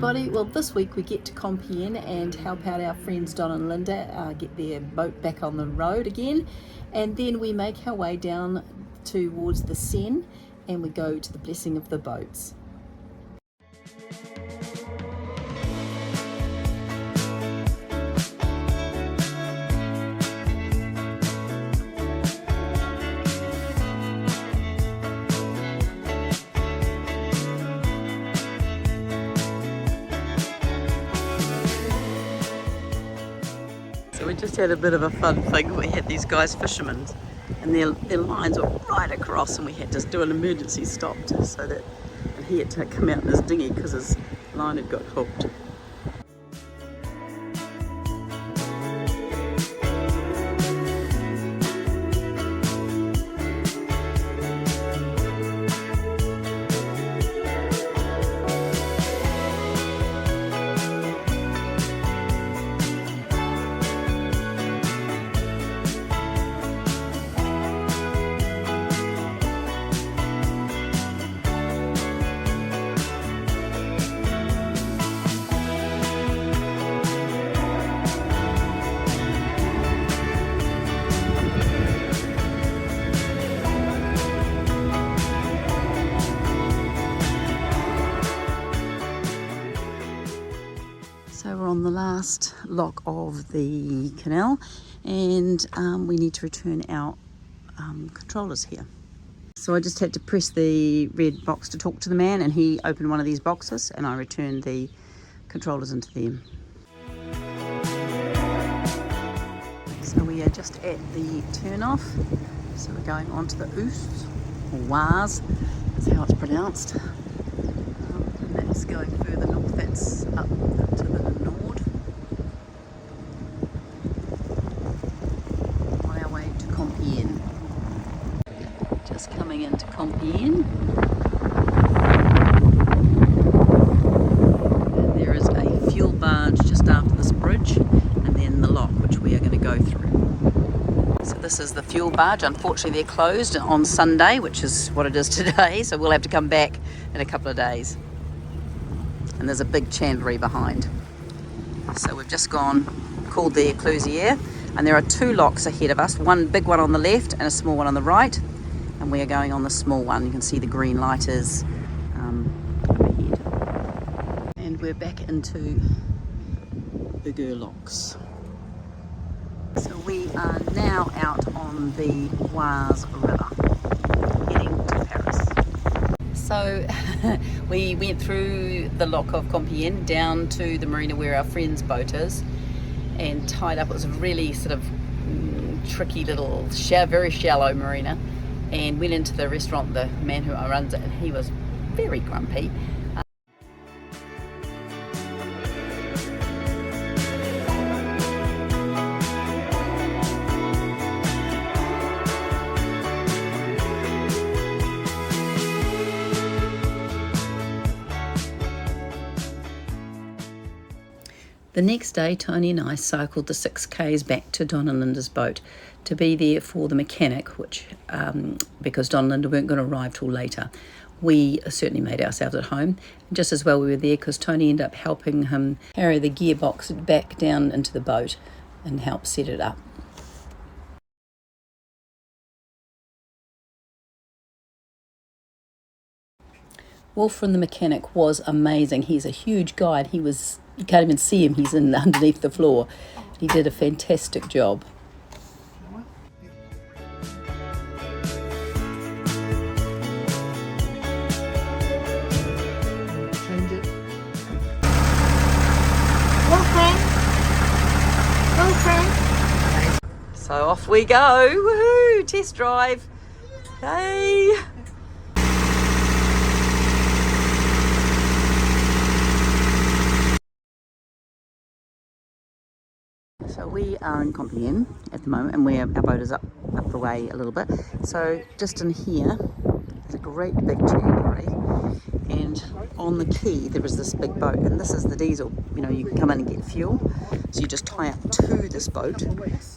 everybody. Well, this week we get to Compiègne and help out our friends Don and Linda get their boat back on the road again, and then we make our way down towards the Seine and we go to the blessing of the boats. So we just had a bit of a fun thing. We had these guys fishermen and their lines were right across, and we had to do an emergency stop so that, and he had to come out in his dinghy because his line had got hooked. So we're on the last lock of the canal, and we need to return our controllers here. So I just had to press the red box to talk to the man, and he opened one of these boxes and I returned the controllers into them. So we are just at the turn-off, so we're going on to the Oise, or Oise, that's how it's pronounced. And that's going further north, that's up to the Nord. On our way to Compiègne. Just coming into Compiègne. And there is a fuel barge just after this bridge, and then the lock which we are going to go through. So this is the fuel barge. Unfortunately they're closed on Sunday, which is what it is today, so we'll have to come back in a couple of days. And there's a big chandlery behind. So we've just called the Clousier, and there are two locks ahead of us, one big one on the left and a small one on the right, and we are going on the small one. You can see the green light is overhead. And we're back into bigger locks. So we are now out on the Oise River, heading to Paris. So we went through the lock of Compiègne down to the marina where our friend's boat is, and tied up. It was a really sort of tricky little, very shallow marina, and went into the restaurant, the man who runs it, and he was very grumpy. The next day, Tony and I cycled the 6 k's back to Don and Linda's boat to be there for the mechanic, which because Don and Linda weren't going to arrive till later. We certainly made ourselves at home. And just as well we were there, because Tony ended up helping him carry the gearbox back down into the boat and help set it up. Wolf from the mechanic was amazing. He's a huge guy, and you can't even see him, he's underneath the floor. He did a fantastic job. So off we go, woohoo, test drive, hey! So we are in Compiègne at the moment, and our boat is up the way a little bit. So just in here, there's a great big chandlery, and on the quay there is this big boat, and this is the diesel. You know, you can come in and get fuel, so you just tie up to this boat,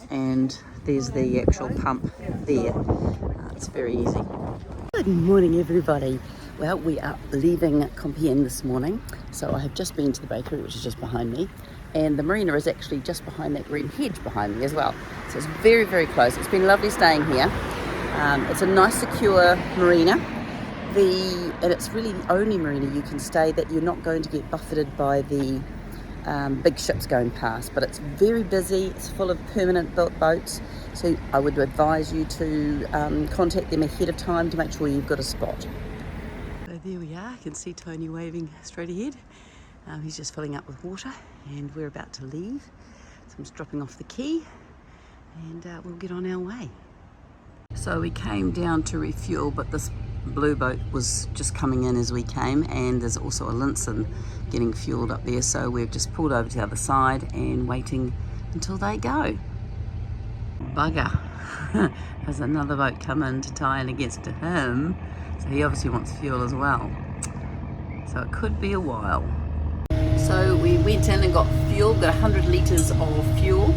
and there's the actual pump there. It's very easy. Good morning, everybody. Well, we are leaving Compiègne this morning, so I have just been to the bakery, which is just behind me, and the marina is actually just behind that green hedge behind me as well. So it's very, very close. It's been lovely staying here. It's a nice, secure marina, and it's really the only marina you can stay that you're not going to get buffeted by the big ships going past. But it's very busy. It's full of permanent built boats, so I would advise you to contact them ahead of time to make sure you've got a spot. So there we are. I can see Tony waving straight ahead. He's just filling up with water, and we're about to leave. So I'm just dropping off the key, and we'll get on our way. So we came down to refuel, but this blue boat was just coming in as we came, and there's also a Linson getting fueled up there, so we've just pulled over to the other side and waiting until they go. Bugger. There's another boat come in to tie in against him, so he obviously wants fuel as well. So it could be a while. So we went in and got fuel, got 100 litres of fuel,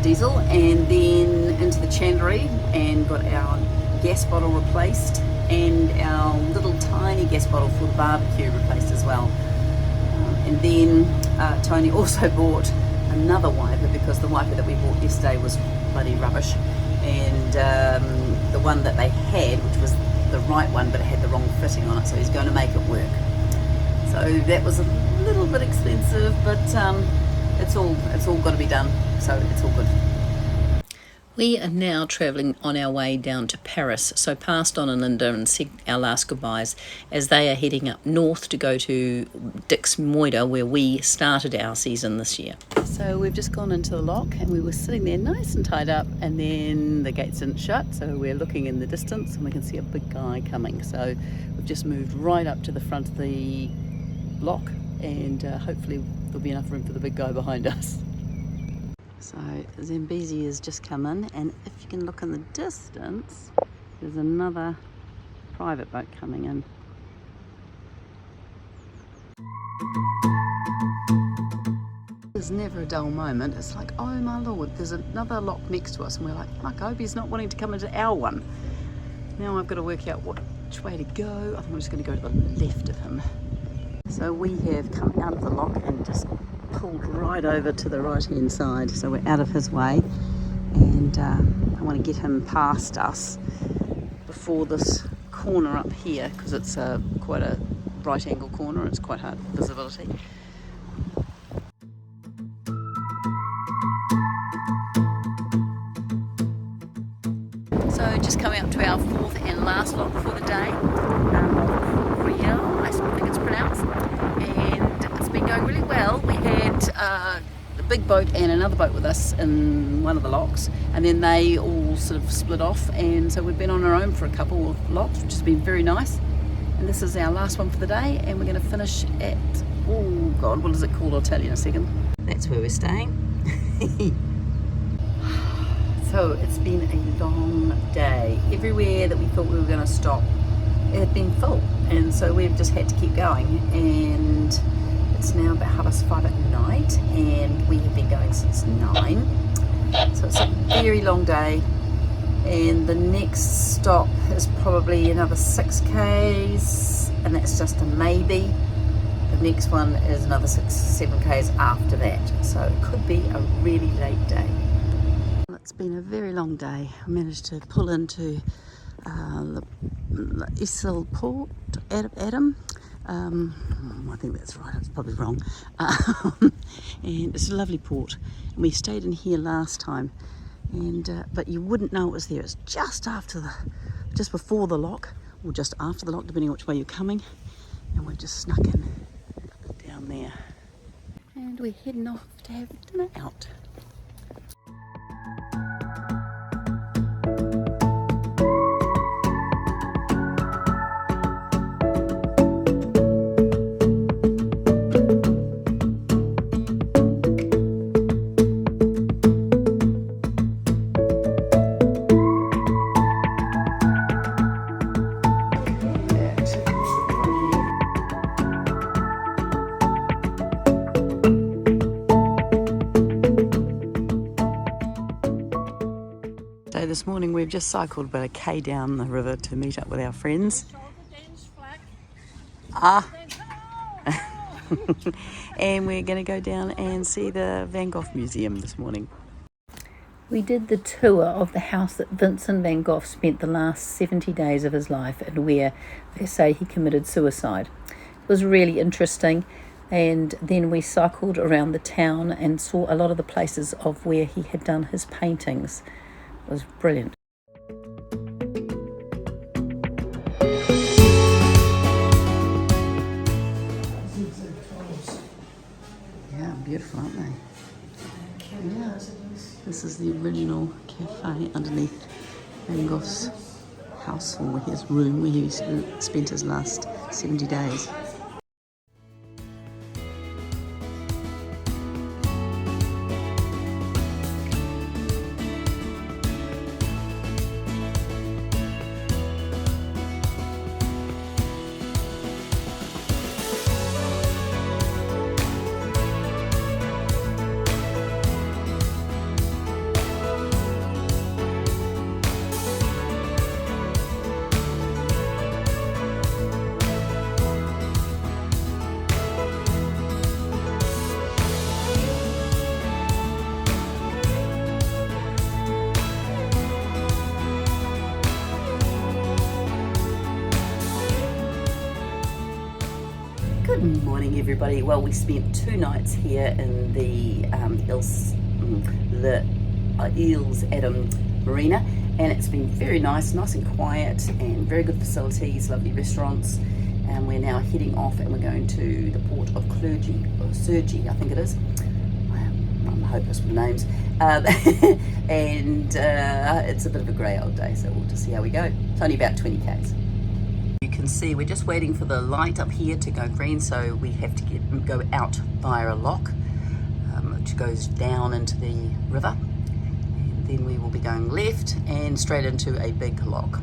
diesel, and then into the chandlery and got our gas bottle replaced and our little tiny gas bottle for the barbecue replaced as well. And then Tony also bought another wiper, because the wiper that we bought yesterday was bloody rubbish, and the one that they had, which was the right one but it had the wrong fitting on it, so he's going to make it work. So that was a little bit expensive, but it's all got to be done, so it's all good. We are now travelling on our way down to Paris, so past Don and Linda and said our last goodbyes as they are heading up north to go to Dixmude, where we started our season this year. So we've just gone into the lock, and we were sitting there nice and tied up, and then the gates didn't shut, so we're looking in the distance and we can see a big guy coming. So we've just moved right up to the front of the lock, and hopefully there'll be enough room for the big guy behind us. So Zambezi has just come in, and if you can look in the distance, there's another private boat coming in. There's never a dull moment. It's like, oh my lord, there's another lock next to us, and we're like, fuck, I hope he's not wanting to come into our one. Now I've got to work out which way to go. I think I'm just going to go to the left of him. So we have come out of the lock and just pulled right over to the right hand side, so we're out of his way, and I want to get him past us before this corner up here, because it's quite a right angle corner. It's quite hard visibility. So just coming up to our fourth and last lock for the day, I think it's pronounced, and it's been going really well. We had a big boat and another boat with us in one of the locks, and then they all sort of split off, and so we've been on our own for a couple of locks, which has been very nice. And this is our last one for the day, and we're going to finish at, oh god, what is it called? I'll tell you in a second. That's where we're staying. So it's been a long day. Everywhere that we thought we were going to stop, it had been full, and so we've just had to keep going, and it's now about 5:30 at night, and we have been going since 9, so it's a very long day, and the next stop is probably another 6 k's, and that's just a maybe. The next one is another 6-7 k's after that, so it could be a really late day. It's been a very long day. I managed to pull into Issel Port, Adam. I think that's right, it's probably wrong. And it's a lovely port. And we stayed in here last time, and but you wouldn't know it was there. It's just before the lock, or just after the lock, depending on which way you're coming. And we've just snuck in down there. And we're heading off to have dinner out. This morning we've just cycled about a K down the river to meet up with our friends. Ah. And we're going to go down and see the Van Gogh Museum this morning. We did the tour of the house that Vincent van Gogh spent the last 70 days of his life and where they say he committed suicide. It was really interesting, and then we cycled around the town and saw a lot of the places of where he had done his paintings. It was brilliant. Yeah, beautiful, aren't they? Yeah. This is the original cafe underneath Van Gogh's house, or his room where he spent his last 70 days. Good morning, everybody. Well, we spent 2 nights here in the Eels Adam Marina, and it's been very nice and quiet, and very good facilities, lovely restaurants. And we're now heading off, and we're going to the port of Sergi, I think it is. I'm hopeless with names. And it's a bit of a grey old day, so we'll just see how we go. It's only about 20 k's. You can see we're just waiting for the light up here to go green, so we have to go out via a lock which goes down into the river, and then we will be going left and straight into a big lock.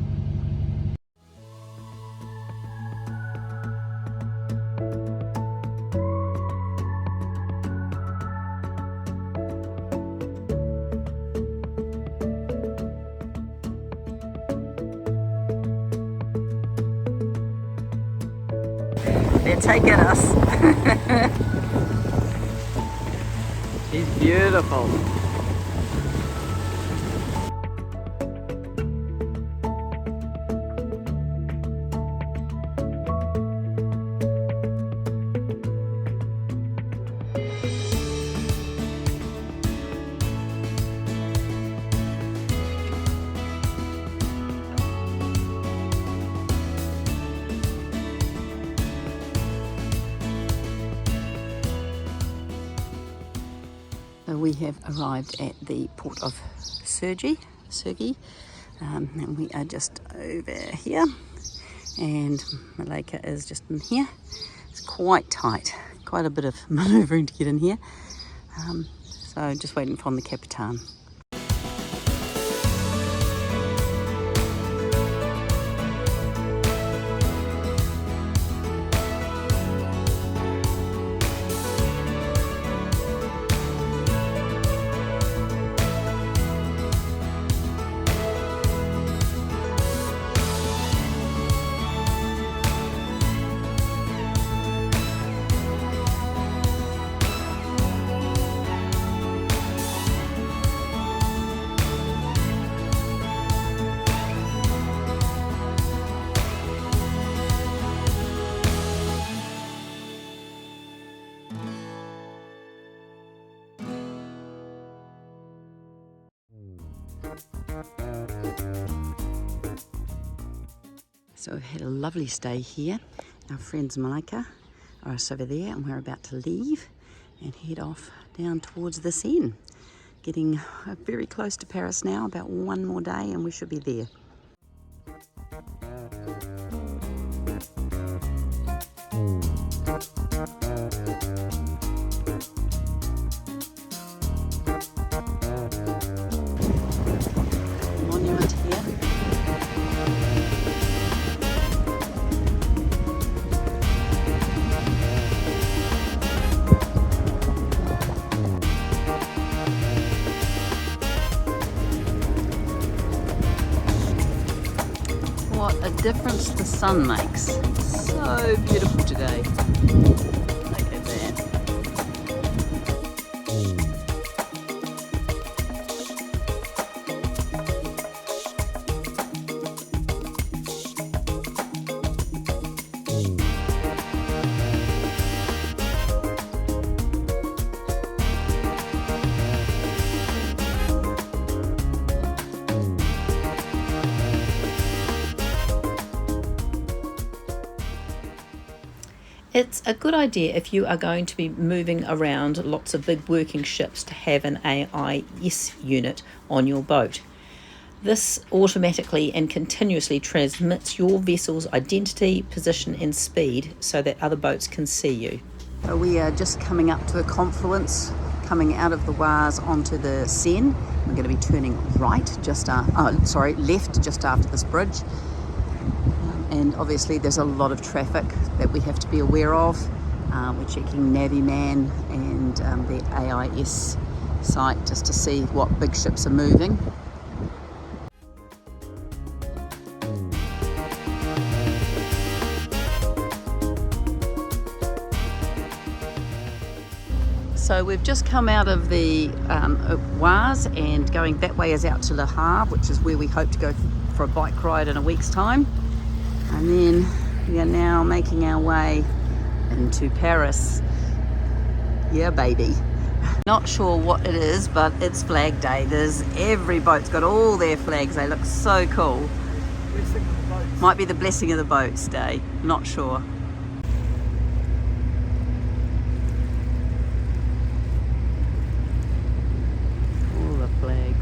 They're taking us. She's beautiful. We have arrived at the port of Sergi, and we are just over here, and Malika is just in here. It's quite tight, quite a bit of manoeuvring to get in here, so just waiting for the Capitan. So we've had a lovely stay here. Our friends Malika are us over there, and we're about to leave and head off down towards the Seine. Getting very close to Paris now, about 1 more day and we should be there. Monument here. difference the sun makes. So beautiful today. Look at that. It's a good idea if you are going to be moving around lots of big working ships to have an AIS unit on your boat. This automatically and continuously transmits your vessel's identity, position and speed so that other boats can see you. So we are just coming up to a confluence, coming out of the Oise onto the Seine. We're going to be turning left just after this bridge. And obviously there's a lot of traffic that we have to be aware of. We're checking Naviman and the AIS site just to see what big ships are moving. So we've just come out of the Oise, and going that way is out to Le Havre, which is where we hope to go for a bike ride in a week's time. And then we are now making our way into Paris. Yeah, baby. Not sure what it is, but it's Flag Day. Every boat's got all their flags. They look so cool. Blessing of the boats. Might be the Blessing of the Boats Day. Not sure. All the flags.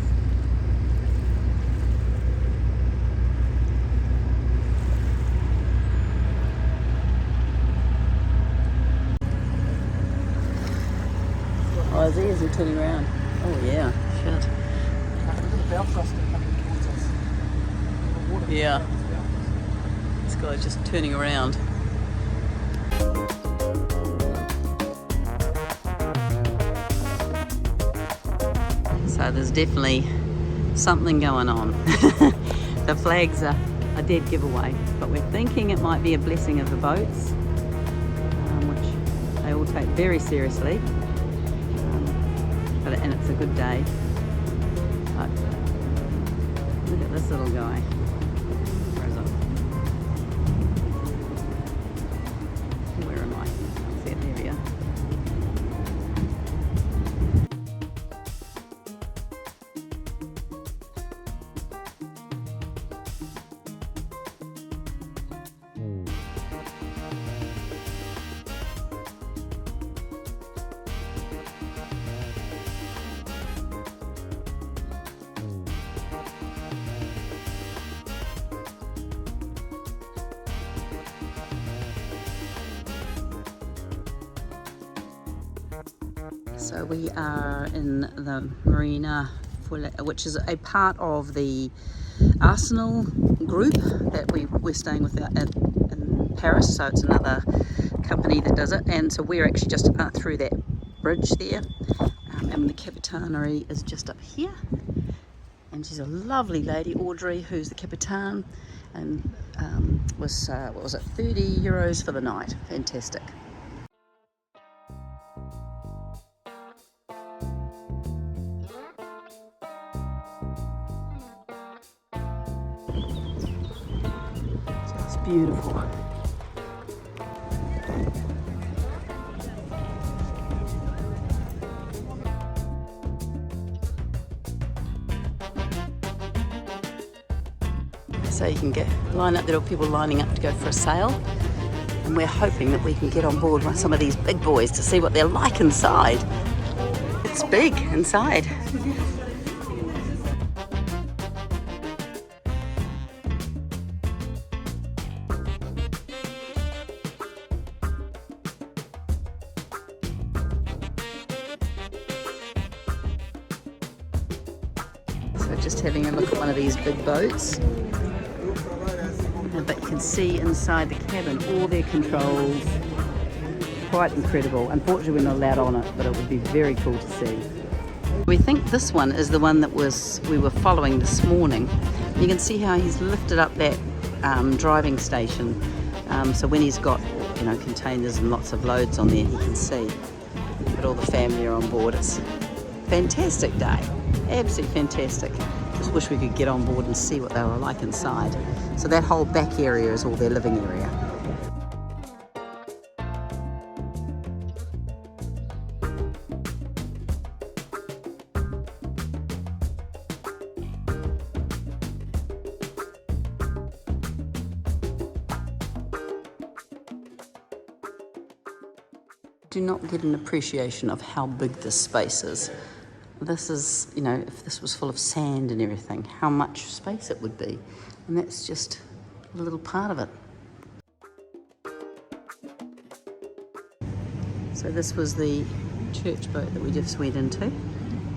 Oh, is he turning around? Oh yeah, shit. Yeah. This guy's just turning around. So there's definitely something going on. The flags are a dead giveaway, but we're thinking it might be a blessing of the boats, which they all take very seriously. And it's a good day. But look at this little guy. Where am I? Can't see it. There we are. So we are in the Marina, which is a part of the Arsenal group that we're staying with in Paris. So it's another company that does it, and so we're actually just through that bridge there, and the Capitanery is just up here, and she's a lovely lady, Audrey, who's the Capitan, and was what was it, €30 for the night. Fantastic. Beautiful. So you can line up, there are people lining up to go for a sail, and we're hoping that we can get on board some of these big boys to see what they're like inside. It's big inside. Just having a look at one of these big boats, but you can see inside the cabin all their controls. Quite incredible. Unfortunately we're not allowed on it, but it would be very cool to see. We think this one is the one that we were following this morning. You can see how he's lifted up that driving station. So when he's got, you know, containers and lots of loads on there, he can see. But all the family are on board. It's a fantastic day, absolutely fantastic. Just wish we could get on board and see what they were like inside. So that whole back area is all their living area. Do not get an appreciation of how big this space is. This is, you know, if this was full of sand and everything, how much space it would be. And that's just a little part of it. So this was the church boat that we just went into.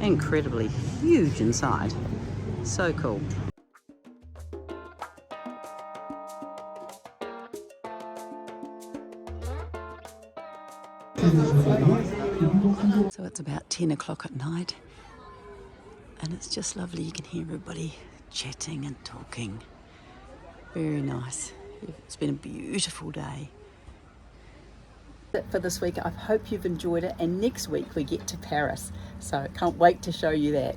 Incredibly huge inside. So cool. So it's about 10 o'clock at night and it's just lovely. You can hear everybody chatting and talking. Very nice. It's been a beautiful day. That's it for this week. I hope you've enjoyed it, and next week we get to Paris, so can't wait to show you that.